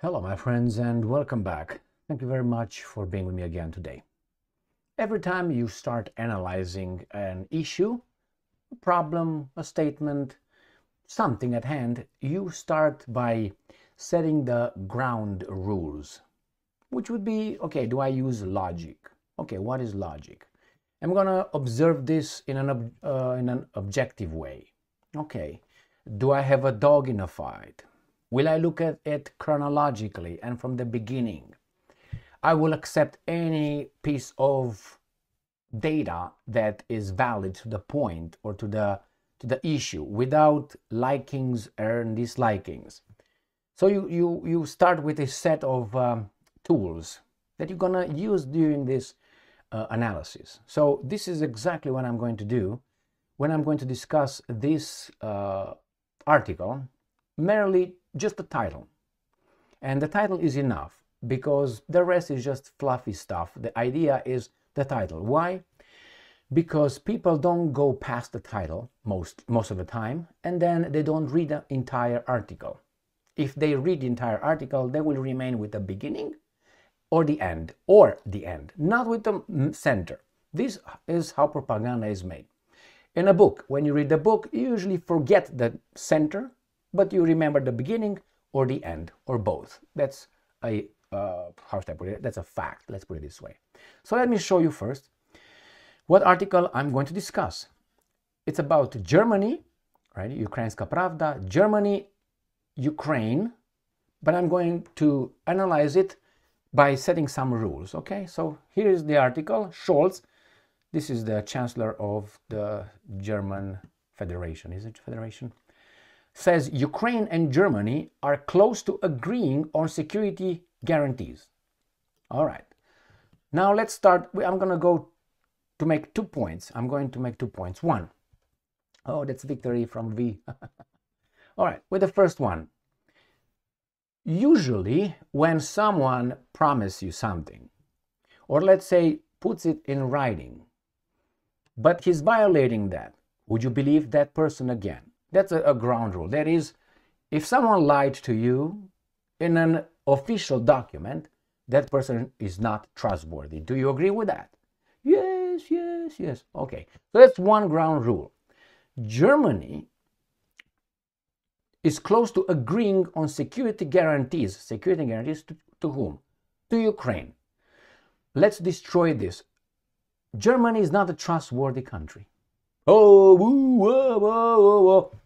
Hello, my friends, and welcome back. Thank you very much for being with me again today. Every time you start analyzing an issue, a problem, a statement, something at hand, you start by setting the ground rules, which would be, okay, do I use logic? Okay, what is logic? I'm going to observe this in an objective way. Okay, do I have a dog in a fight? Will I look at it chronologically and from the beginning? I will accept any piece of data that is valid to the point or to the issue without likings and dislikings. So you start with a set of tools that you're gonna use during this analysis. So this is exactly what I'm going to do when I'm going to discuss this article, merely just the title. And the title is enough because the rest is just fluffy stuff. The idea is the title. Why? Because people don't go past the title most of the time, and then they don't read the entire article. If they read the entire article, they will remain with the beginning or the end, not with the center. This is how propaganda is made. In a book, when you read the book, you usually forget the center, but you remember the beginning or the end, or both. That's a, how should I put it? That's a fact, let's put it this way. So let me show you first what article I'm going to discuss. It's about Germany, right? Ukrainska Pravda, Germany, Ukraine, but I'm going to analyze it by setting some rules, okay? So here is the article. Scholz, this is the Chancellor of the German Federation, is it Federation? Says Ukraine and Germany are close to agreeing on security guarantees. All right. Now let's start. I'm going to go to make 2 points. I'm going to make 2 points. One, oh, that's victory from V. All right. With the first one, usually when someone promises you something, or let's say puts it in writing, but he's violating that, would you believe that person again? That's a ground rule. That is, if someone lied to you in an official document, that person is not trustworthy. Do you agree with that? Yes, yes, yes. Okay, so that's one ground rule. Germany is close to agreeing on security guarantees. Security guarantees to whom? To Ukraine. Let's destroy this. Germany is not a trustworthy country. Oh, woo, whoa, whoa, whoa, whoa.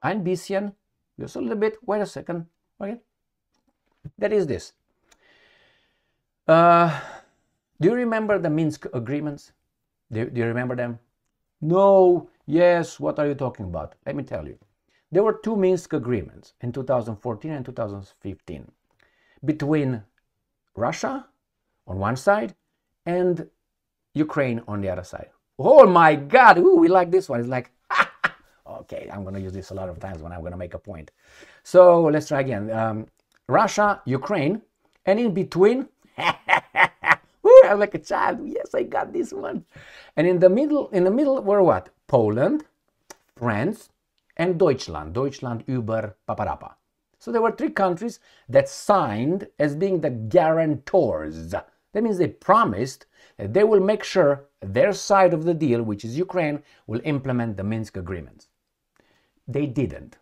Ein bisschen, just a little bit, wait a second, okay? That is this. Do you remember the Minsk agreements? Do you remember them? No, yes, what are you talking about? Let me tell you. There were 2 Minsk agreements in 2014 and 2015 between Russia on one side and Ukraine on the other side. Oh my God, ooh, we like this one. It's like, okay, I'm going to use this a lot of times when I'm going to make a point. So let's try again. Russia, Ukraine, and in between, ooh, I'm like a child. Yes, I got this one. And in the middle were what? Poland, France, and Deutschland. Deutschland über Paparapa. So there were 3 countries that signed as being the guarantors. That means they promised that they will make sure their side of the deal, which is Ukraine, will implement the Minsk agreements. They didn't.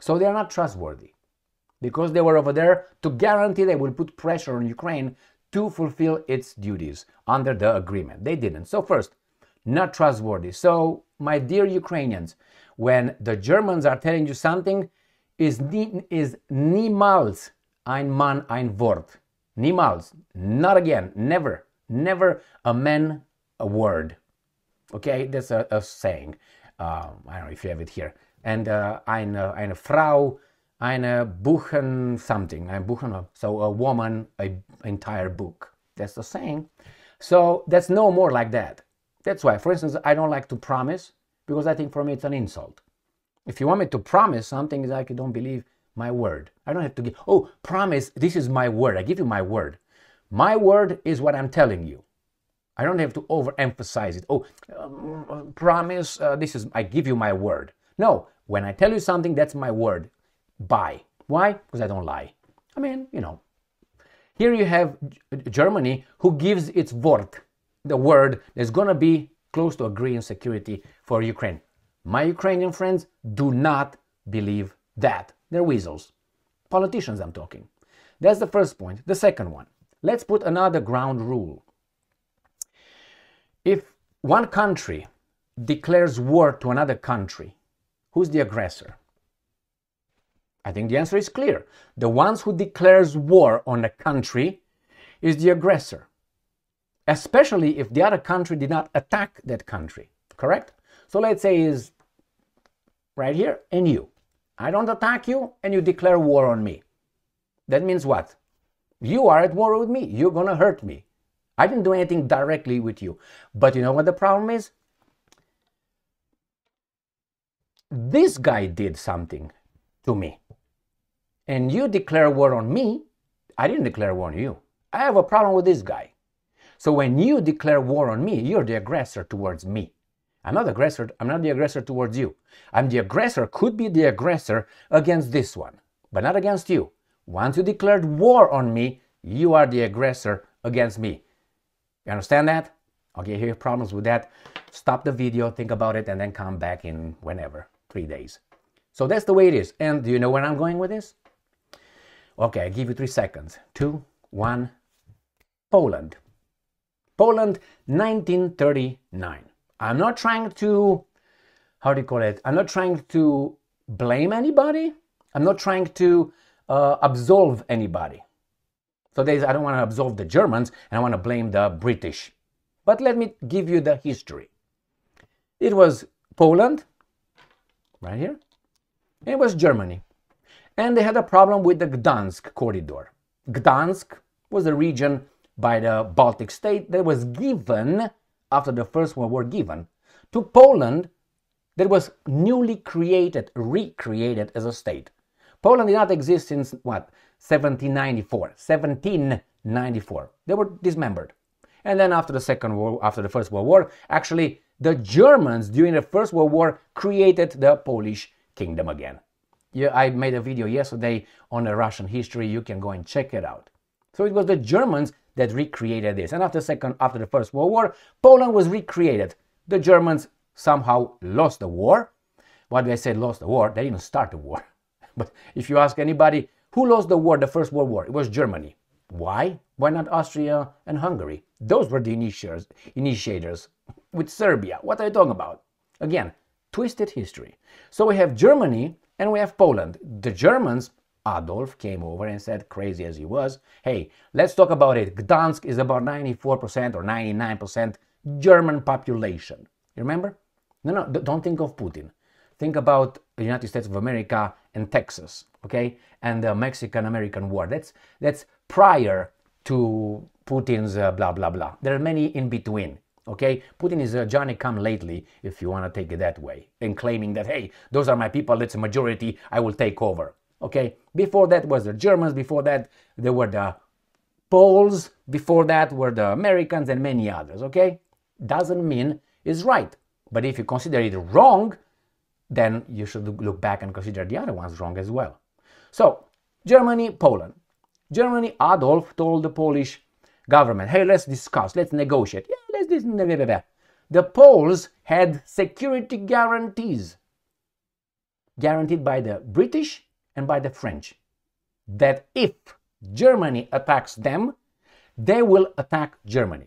So they are not trustworthy because they were over there to guarantee they will put pressure on Ukraine to fulfill its duties under the agreement. They didn't. So first, not trustworthy. So my dear Ukrainians, when the Germans are telling you something, is niemals ein Mann ein Wort. Niemals, not again, never, never a man, a word. Okay, that's a saying. I don't know if you have it here. And eine Frau, eine Buchen something. Ein Buchen, so a woman, an entire book. That's the saying. So that's no more like that. That's why, for instance, I don't like to promise because I think for me it's an insult. If you want me to promise something, it's like you don't believe my word. I don't have to give, oh, promise, this is my word. I give you my word. My word is what I'm telling you. I don't have to overemphasize it. Oh, promise, I give you my word. No, when I tell you something, that's my word. Bye. Why? Because I don't lie. I mean, here you have Germany who gives its word, the word that's going to be close to agreeing security for Ukraine. My Ukrainian friends do not believe that. They're weasels. Politicians, I'm talking. That's the first point. The second one, let's put another ground rule. If one country declares war to another country, who's the aggressor? I think the answer is clear. The ones who declares war on a country is the aggressor, especially if the other country did not attack that country, correct? So let's say is right here and you. I don't attack you and you declare war on me. That means what? You are at war with me. You're going to hurt me. I didn't do anything directly with you. But you know what the problem is? This guy did something to me. And you declare war on me. I didn't declare war on you. I have a problem with this guy. So when you declare war on me, you're the aggressor towards me. I'm not the aggressor towards you. I'm the aggressor, could be the aggressor against this one, but not against you. Once you declared war on me, you are the aggressor against me. You understand that? Okay, if you have problems with that, stop the video, think about it, and then come back in whenever, 3 days. So that's the way it is. And do you know where I'm going with this? Okay, I give you 3 seconds. 2, 1, Poland. Poland, 1939. I'm not trying to, I'm not trying to blame anybody. I'm not trying to absolve anybody. So I don't want to absolve the Germans and I want to blame the British. But let me give you the history. It was Poland, right here. It was Germany. And they had a problem with the Gdansk corridor. Gdansk was a region by the Baltic state that was given, after the First World War, given to Poland, that was newly created, recreated as a state. Poland did not exist since, what, 1794. 1794. They were dismembered. And then after the First World War, actually, the Germans, during the First World War, created the Polish kingdom again. Yeah, I made a video yesterday on the Russian history. You can go and check it out. So it was the Germans that recreated this. And after the First World War, Poland was recreated. The Germans somehow lost the war. Why do I say lost the war? They didn't start the war. But if you ask anybody who lost the war, the First World War, it was Germany. Why? Why not Austria and Hungary? Those were the initiators with Serbia. What are you talking about? Again, twisted history. So we have Germany and we have Poland. The Germans, Adolf came over and said, crazy as he was, hey, let's talk about it. Gdansk is about 94% or 99% German population. You remember? No, don't think of Putin. Think about the United States of America and Texas, okay? And the Mexican-American War. That's prior to Putin's blah, blah, blah. There are many in between, okay? Putin is a Johnny-come-lately, if you want to take it that way, and claiming that, hey, those are my people, it's a majority, I will take over, okay? Before that was the Germans, before that there were the Poles, before that were the Americans and many others, okay? Doesn't mean it's right. But if you consider it wrong, then you should look back and consider the other ones wrong as well. So, Germany, Poland. Germany, Adolf told the Polish government, hey, let's discuss, let's negotiate. Yeah, let's do this. The Poles had security guarantees, guaranteed by the British and by the French, that if Germany attacks them, they will attack Germany.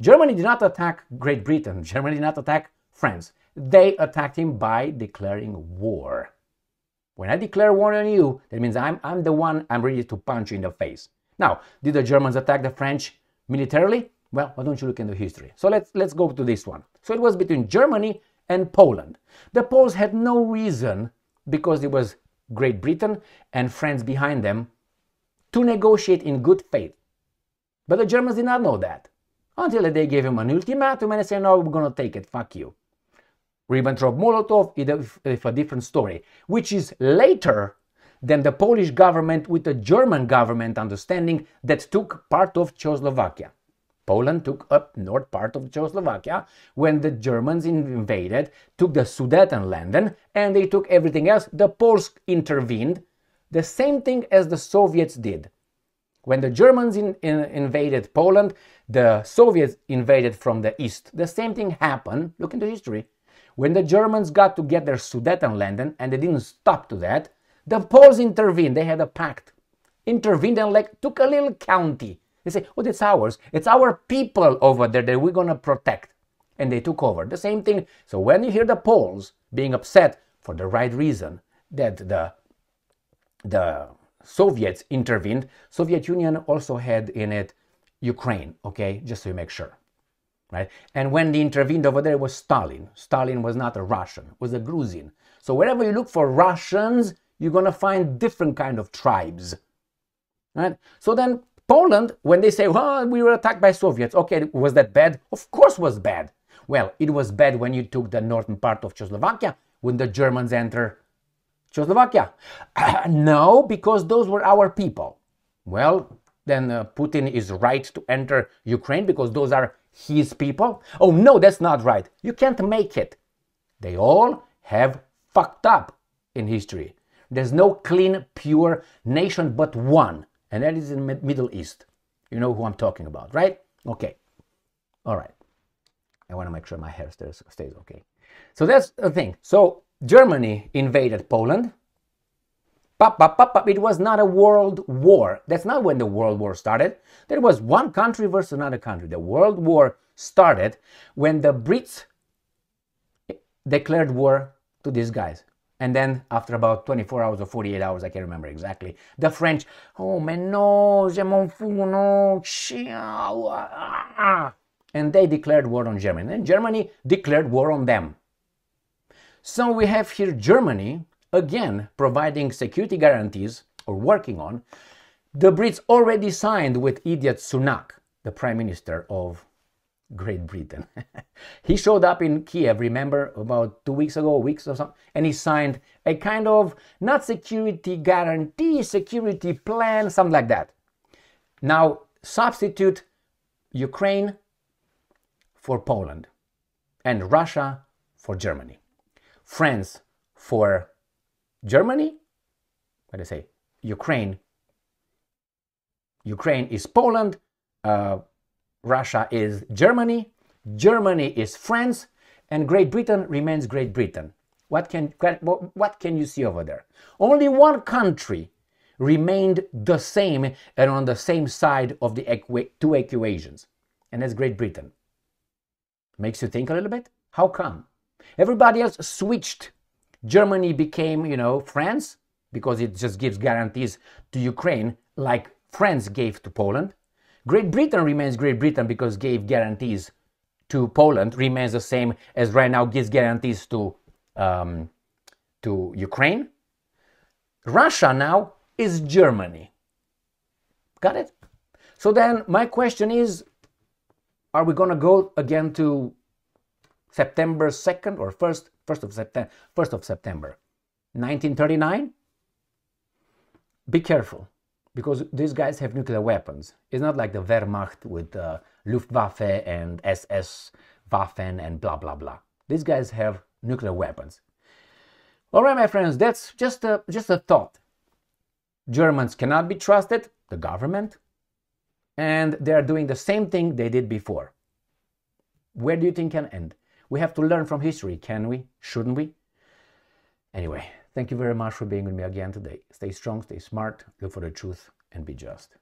Germany did not attack Great Britain. Germany did not attack France. They attacked him by declaring war. When I declare war on you, that means I'm the one I'm ready to punch you in the face. Now, did the Germans attack the French militarily? Well, why don't you look into history? So let's go to this one. So it was between Germany and Poland. The Poles had no reason, because it was Great Britain and France behind them, to negotiate in good faith. But the Germans did not know that, until they gave him an ultimatum and they said, no, we're going to take it, fuck you. Ribbentrop-Molotov is a different story, which is later than the Polish government with the German government understanding that took part of Czechoslovakia. Poland took up north part of Czechoslovakia when the Germans invaded, took the Sudetenland, and they took everything else. The Poles intervened, The same thing as the Soviets did. When the Germans invaded Poland, the Soviets invaded from the east. The same thing happened, look into history. When the Germans got to get their Sudetenland, and they didn't stop to that, the Poles intervened. They had a pact. Intervened and took a little county. They say, oh, it's ours. It's our people over there that we're going to protect. And they took over. The same thing. So when you hear the Poles being upset for the right reason that the Soviets intervened, Soviet Union also had in it Ukraine, okay, just so you make sure, right? And when they intervened over there, it was Stalin. Stalin was not a Russian, was a Gruzin. So wherever you look for Russians, you're going to find different kind of tribes, right? So then Poland, when they say, well, we were attacked by Soviets, okay, was that bad? Of course it was bad. Well, it was bad when you took the northern part of Czechoslovakia, when the Germans entered Czechoslovakia. No, because those were our people. Well, then Putin is right to enter Ukraine because those are his people. Oh no, that's not right. You can't make it. They all have fucked up in history. There's no clean, pure nation but one, and that is in the Middle East. You know who I'm talking about, right? Okay. All right. I want to make sure my hair stays okay. So that's the thing. So Germany invaded Poland. It was not a world war. That's not when the World War started. There was one country versus another country. The World War started when the Brits declared war to these guys. And then after about 24 hours or 48 hours, I can't remember exactly, the French, oh man, no, je m'en fous, no, and they declared war on Germany. And Germany declared war on them. So we have here Germany, again, providing security guarantees, or working on. The Brits already signed with idiot Sunak, the Prime Minister of Great Britain. He showed up in Kiev, remember, about 2 weeks ago, weeks or something, and he signed a kind of, not security guarantee, security plan, something like that. Now, substitute Ukraine for Poland, and Russia for Germany. France for Germany, what do I say? Ukraine is Poland, Russia is Germany, Germany is France, and Great Britain remains Great Britain. What can you see over there? Only one country remained the same and on the same side of the two equations, and that's Great Britain. Makes you think a little bit? How come? Everybody else switched. Germany became, France, because it just gives guarantees to Ukraine like France gave to Poland. Great Britain remains Great Britain because gave guarantees to Poland, remains the same as right now gives guarantees to Ukraine. Russia now is Germany. Got it? So then my question is, are we going to go again to September 2nd or 1st of September 1939? Be careful, because these guys have nuclear weapons. It's not like the Wehrmacht with Luftwaffe and SS Waffen and blah blah blah. These guys have nuclear weapons. All right, my friends, that's just a thought. Germans cannot be trusted, the government, and they are doing the same thing they did before. Where do you think can end? We have to learn from history, can we? Shouldn't we? Anyway, thank you very much for being with me again today. Stay strong, stay smart, look for the truth, and be just.